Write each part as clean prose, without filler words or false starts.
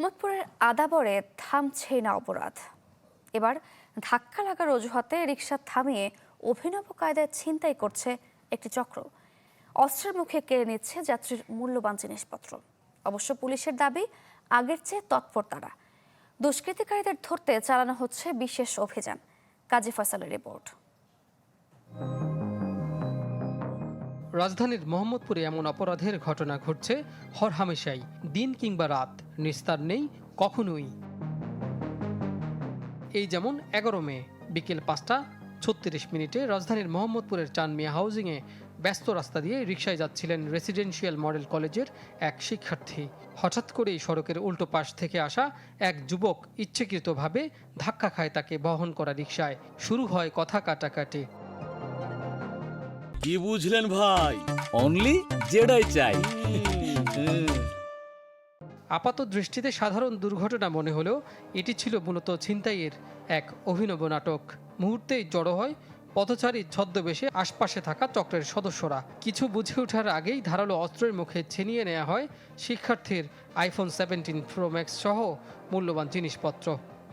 মোহাম্মদপুরের আদাবরে থামছে না অপরাধ। এবার ধাক্কা লাগার অজুহাতে রিকশা থামিয়ে অভিনব কায়দায় ছিনতাই করছে একটি চক্র। অস্ত্রের মুখে কেড়ে নিচ্ছে যাত্রীর মূল্যবান জিনিসপত্র। অবশ্য পুলিশের দাবি, আগের চেয়ে তৎপর তারা। দুষ্কৃতিকারীদের ধরতে চালানো হচ্ছে বিশেষ অভিযান। কাজী ফয়সালের রিপোর্ট। রাজধানীর মোহাম্মদপুরে এমন অপরাধের ঘটনা ঘটছে হরহামেশাই, দিন কিংবা রাত, নিস্তার নেই কখনোই। এই যেমন 11 মে বিকেল 5টা 36 রাজধানীর মোহাম্মদপুরের চানমিয়া হাউজিংয়ে ব্যস্ত রাস্তা দিয়ে রিকশায় যাচ্ছিলেন রেসিডেন্সিয়াল মডেল কলেজের এক শিক্ষার্থী। হঠাৎ করেই সড়কের উল্টো পাশ থেকে আসা এক যুবক ইচ্ছাকৃতভাবে ধাক্কা খায় তাকে বহন করা রিকশায়। শুরু হয় কথা কাটাকাটি। কি বুঝলেন ভাই? অনলি যেটাই চাই। আপাত দৃষ্টিতে সাধারণ দুর্ঘটনা মনে হলেও এটি ছিল মূলত ছিনতাইয়ের এক অভিনব নাটক। মুহূর্তেই জড়ো হয় পথচারী ছদ্মবেশে আশপাশে থাকা চক্রের সদস্যরা। কিছু বুঝে ওঠার আগেই ধারালো অস্ত্রের মুখে ছিনিয়ে নেওয়া হয় শিক্ষার্থীর iPhone 17 Pro Max সহ মূল্যবান জিনিসপত্র।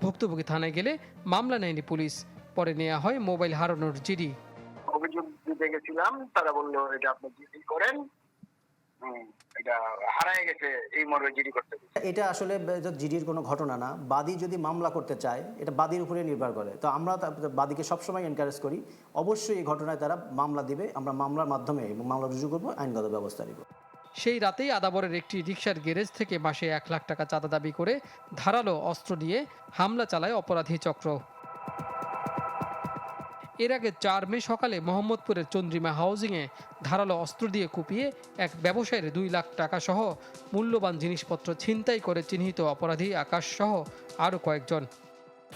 ভুক্তভোগী থানায় গেলে মামলা নেয়নি পুলিশ, পরে নেওয়া হয় মোবাইল হারানোর জিডি। অভিযোগ দিতে গেছিলাম, তারা বললো এটা আপনি জিডি করেন, এটা হারায় গেছে, এই মর্মে জিডি করতে। এটা আসলে জিডির কোনো ঘটনা না। বাদী যদি মামলা করতে চায়, এটা বাদীর উপরে নির্ভর করে। তো আমরা বাদীকে সবসময় এনকারেজ করি, অবশ্যই এই ঘটনায় তারা মামলা দিবে। আমরা মামলার মাধ্যমে মামলা রুজু করবো, আইনগত ব্যবস্থা নিব। সেই রাতেই আদাবরের একটি রিকশার গ্যারেজ থেকে মাসে 1 লাখ টাকা চাঁদা দাবি করে ধারালো অস্ত্র নিয়ে হামলা চালায় অপরাধী চক্র। এর আগে 4 মে সকালে মোহাম্মদপুরের চন্দ্রিমা হাউজিংয়ে ধারালো অস্ত্র দিয়ে কুপিয়ে এক ব্যবসায়ীর 2 লাখ টাকা সহ মূল্যবান জিনিসপত্র ছিনতাই করে চিহ্নিত অপরাধী আকাশ সহ আরও কয়েকজন।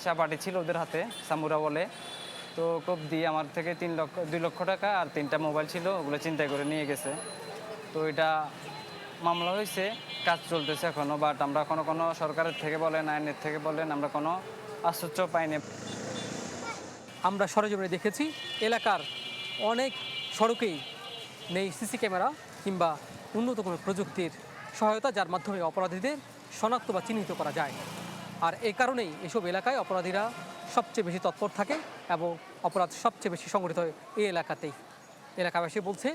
চাপাটি ছিল ওদের হাতে, সামুরা বলে। তো কোপ দিয়ে আমার থেকে 2 লক্ষ টাকা আর 3টা মোবাইল ছিল, ওগুলো ছিনতাই করে নিয়ে গেছে। তো এটা মামলা হয়েছে, কাজ চলতেছে এখনো। বাট আমরা কোনো সরকারের থেকে বলেন, আইনের থেকে বলেন, আমরা কোনো আশ্চর্য পাইনি। আমরা সরেজমিনে দেখেছি এলাকার অনেক সড়কেই নেই সিসি ক্যামেরা কিংবা উন্নত কোনো প্রযুক্তির সহায়তা, যার মাধ্যমে অপরাধীদের শনাক্ত বা চিহ্নিত করা যায়। আর এই কারণেই এসব এলাকায় অপরাধীরা সবচেয়ে বেশি তৎপর থাকে এবং অপরাধ সবচেয়ে বেশি সংঘটিত হয় এই এলাকাতেই। এলাকাবাসী বলছে,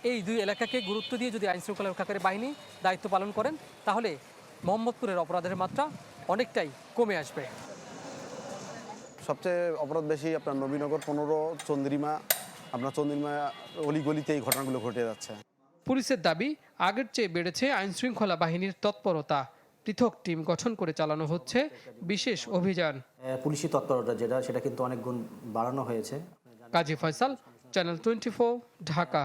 এই 2 এলাকাকে গুরুত্ব দিয়ে যদি আইনশৃঙ্খলা রক্ষাকারী বাহিনী দায়িত্ব পালন করেন, তাহলে মোহাম্মদপুরের অপরাধের মাত্রা অনেকটাই কমে আসবে। সবচেয়ে অপরাধ বেশি আপনার নবীনগর 15, চন্দ্রিমা অলিগলিতে এই ঘটনাগুলো ঘটে যাচ্ছে। পুলিশের দাবি, আগের চেয়ে বেড়েছে আইনশৃঙ্খলা বাহিনীর তৎপরতা। পৃথক টিম গঠন করে চালানো হচ্ছে বিশেষ অভিযান। পুলিশি তৎপরতা সেটা কিন্তু অনেক গুণ বাড়ানো হয়েছে। কাজী ফয়সাল, চ্যানেল 24, ঢাকা।